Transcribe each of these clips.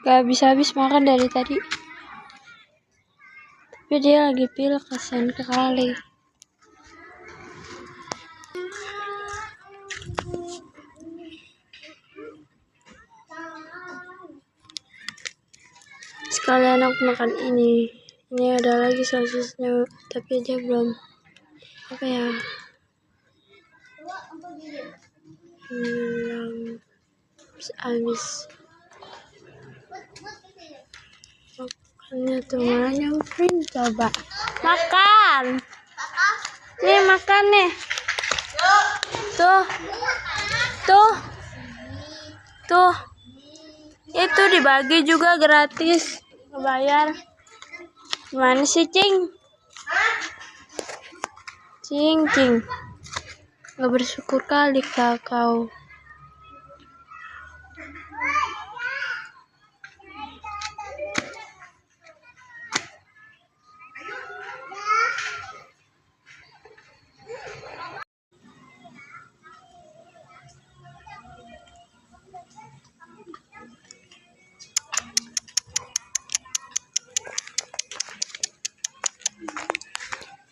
Gak habis-habis makan dari tadi. Tapi dia lagi pil, kasihan sekali. Sekalian aku makan ini. Ini ada lagi sosisnya, tapi dia belum belum habis. Makannya tuh mana nyamperin, coba makan. Nih makan nih. Tuh. Itu dibagi juga gratis. Bayar. Gimana sih, Cing? Cing. Gak bersyukur kali kau.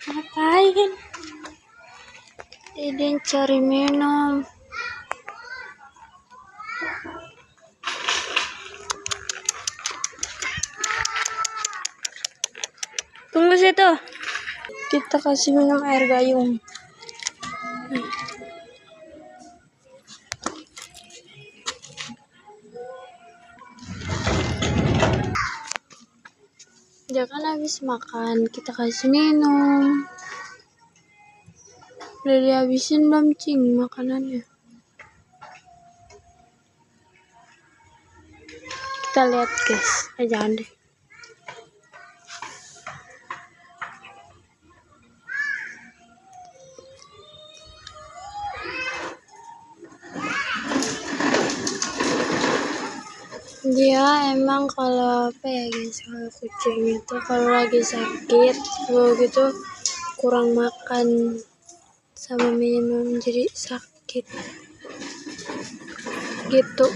Ngapain? Ini cari minum. Tunggu situ. Kita kasih minum air gayung. Dia kan habis makan, kita kasih minum. Udah dihabisin belum, Cing, makanannya? Kita lihat, guys. Jangan deh. Dia emang kalau guys, kalau kucing itu kalau lagi sakit gitu kurang makan sama minum, jadi sakit gitu.